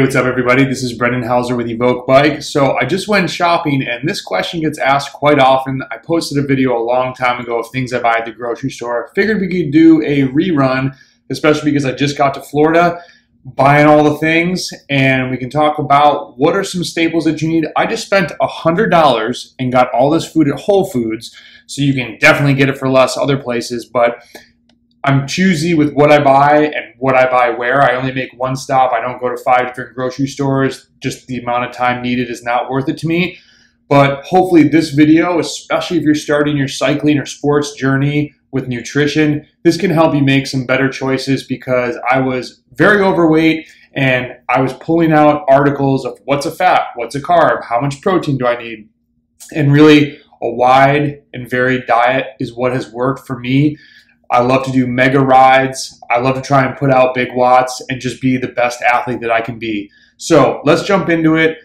Hey, what's up everybody? This is Brendan Hauser with EVOQ Bike. So I just went shopping and this question gets asked quite often. I posted a video a long time ago of things I buy at the grocery store. Figured we could do a rerun, especially because I just got to Florida, buying all the things, and we can talk about what are some staples that you need. I just spent $100 and got all this food at Whole Foods, so you can definitely get it for less other places, but I'm choosy with what I buy and what I buy where. I only make one stop. I don't go to 5 different grocery stores. Just the amount of time needed is not worth it to me. But hopefully this video, especially if you're starting your cycling or sports journey with nutrition, this can help you make some better choices, because I was very overweight and I was pulling out articles of what's a fat, what's a carb, how much protein do I need? And really a wide and varied diet is what has worked for me. I love to do mega rides. I love to try and put out big watts and just be the best athlete that I can be. So let's jump into it.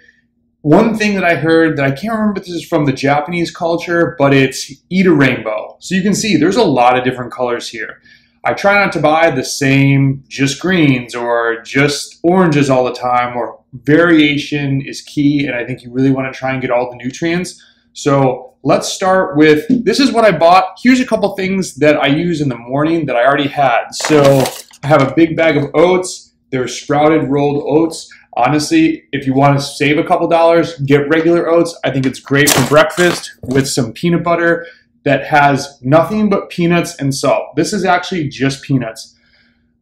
One thing that I heard that I can't remember if this is from the Japanese culture, but it's eat a rainbow. So you can see there's a lot of different colors here. I try not to buy the same just greens or just oranges all the time, or variation is key, and I think you really want to try and get all the nutrients. So let's start with, this is what I bought. Here's a couple things that I use in the morning that I already had. So I have a big bag of oats. They're sprouted rolled oats. Honestly, if you want to save a couple dollars, get regular oats. I think it's great for breakfast with some peanut butter that has nothing but peanuts and salt. This is actually just peanuts.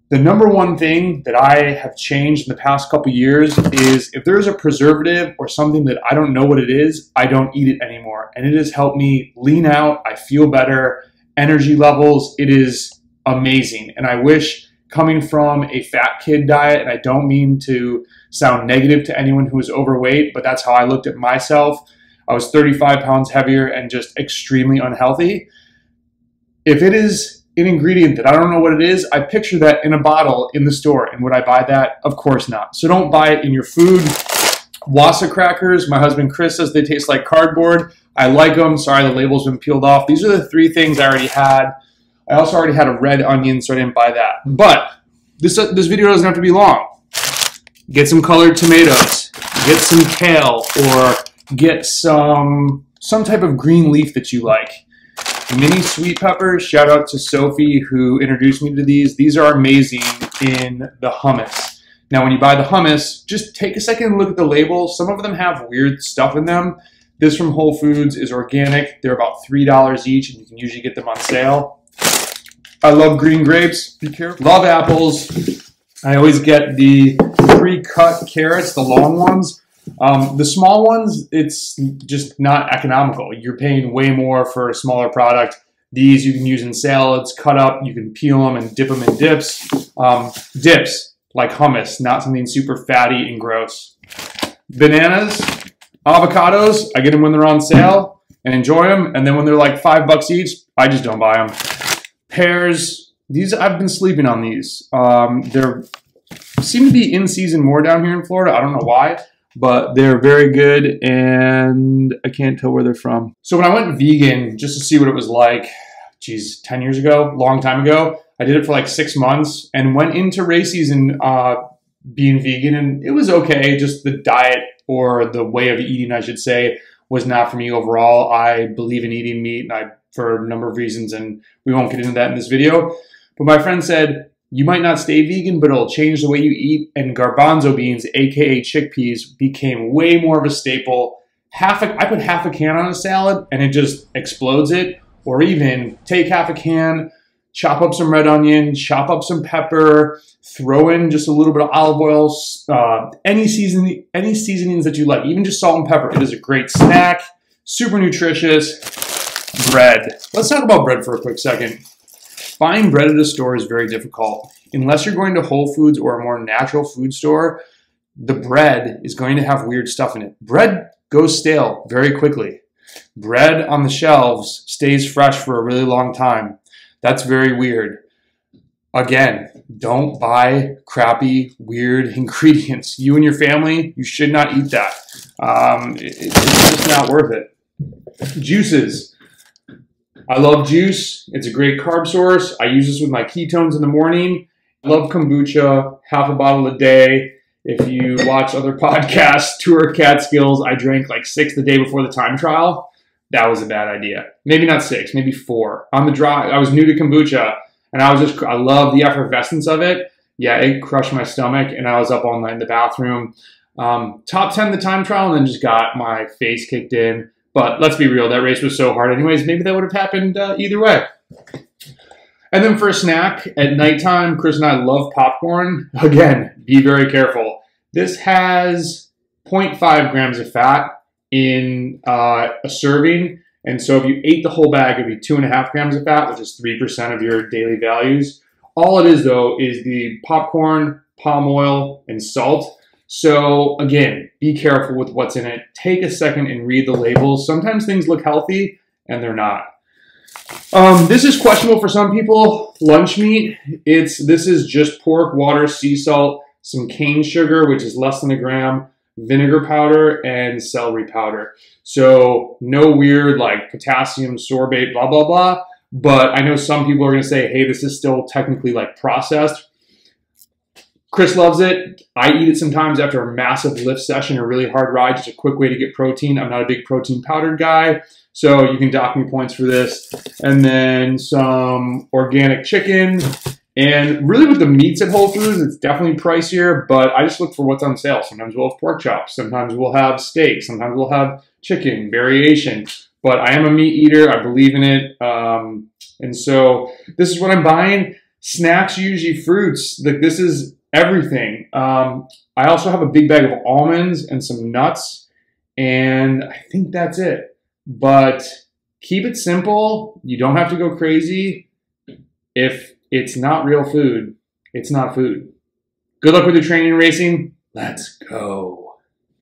The number one thing that I have changed in the past couple years is if there's a preservative or something that I don't know what it is, I don't eat it anymore. And it has helped me lean out. I feel better, energy levels. It is amazing. And I wish, coming from a fat kid diet, and I don't mean to sound negative to anyone who is overweight, but that's how I looked at myself. I was 35 pounds heavier and just extremely unhealthy. If it is an ingredient that I don't know what it is, I picture that in a bottle in the store. And would I buy that? Of course not. So don't buy it in your food. Wassa crackers, my husband Chris says they taste like cardboard. I like them. Sorry, the label's been peeled off. These are the 3 things I already had. I also already had a red onion, so I didn't buy that. But this video doesn't have to be long. Get some colored tomatoes, get some kale, or get some type of green leaf that you like. Mini sweet peppers, shout out to Sophie who introduced me to these. These are amazing in the hummus. Now when you buy the hummus, just take a second and look at the label. Some of them have weird stuff in them. This from Whole Foods is organic. They're about $3 each, and you can usually get them on sale. I love green grapes. Be careful. Love apples. I always get the pre-cut carrots, the long ones. The small ones, it's just not economical. You're paying way more for a smaller product. These you can use in salads, cut up, you can peel them and dip them in dips. Dips, like hummus, not something super fatty and gross. Bananas, avocados, I get them when they're on sale and enjoy them. And then when they're like $5 each, I just don't buy them. Pears, these, I've been sleeping on these. They're seem to be in season more down here in Florida. I don't know why, but they're very good, and I can't tell where they're from. So when I went vegan, just to see what it was like, geez, 10 years ago, long time ago, I did it for like 6 months and went into race season being vegan, and it was okay. Just the diet, or the way of eating, I should say, was not for me overall. I believe in eating meat, and for a number of reasons, and we won't get into that in this video. But my friend said, you might not stay vegan, but it'll change the way you eat. And garbanzo beans, aka chickpeas, became way more of a staple. I put half a can on a salad and it just explodes it. Or even take half a can, chop up some red onion, chop up some pepper, throw in just a little bit of olive oil, any seasonings that you like, even just salt and pepper. It is a great snack, super nutritious. Bread. Let's talk about bread for a quick second. Buying bread at a store is very difficult. Unless you're going to Whole Foods or a more natural food store, the bread is going to have weird stuff in it. Bread goes stale very quickly. Bread on the shelves stays fresh for a really long time. That's very weird. Again, don't buy crappy, weird ingredients. You and your family, you should not eat that. It's just not worth it. Juices. I love juice. It's a great carb source. I use this with my ketones in the morning. I love kombucha, half a bottle a day. If you watch other podcasts, Tour Catskills, I drank like 6 the day before the time trial. That was a bad idea. Maybe not 6, maybe 4. On the drive, I was new to kombucha, and I love the effervescence of it. Yeah, it crushed my stomach, and I was up all night in the bathroom. Top 10 the time trial, and then just got my face kicked in. But let's be real, that race was so hard anyways, maybe that would have happened either way. And then for a snack, at nighttime, Chris and I love popcorn. Again, be very careful. This has 0.5 grams of fat in a serving. And so if you ate the whole bag, it would be 2.5 grams of fat, which is 3% of your daily values. All it is, though, is the popcorn, palm oil, and salt. So again, be careful with what's in it. Take a second and read the labels. Sometimes things look healthy, and they're not. This is questionable for some people. Lunch meat, this is just pork, water, sea salt, some cane sugar, which is less than a gram, vinegar powder, and celery powder. So no weird like potassium sorbate, blah, blah, blah. But I know some people are going to say, hey, this is still technically like processed. Chris loves it. I eat it sometimes after a massive lift session, a really hard ride, just a quick way to get protein. I'm not a big protein powdered guy, so you can dock me points for this. And then some organic chicken. And really with the meats at Whole Foods, it's definitely pricier, but I just look for what's on sale. Sometimes we'll have pork chops. Sometimes we'll have steak. Sometimes we'll have chicken, variation. But I am a meat eater. I believe in it. And so this is what I'm buying. Snacks, usually fruits. Like this is everything. I also have a big bag of almonds and some nuts, and I think that's it. But keep it simple. You don't have to go crazy. If it's not real food, it's not food. Good luck with your training and racing. Let's go.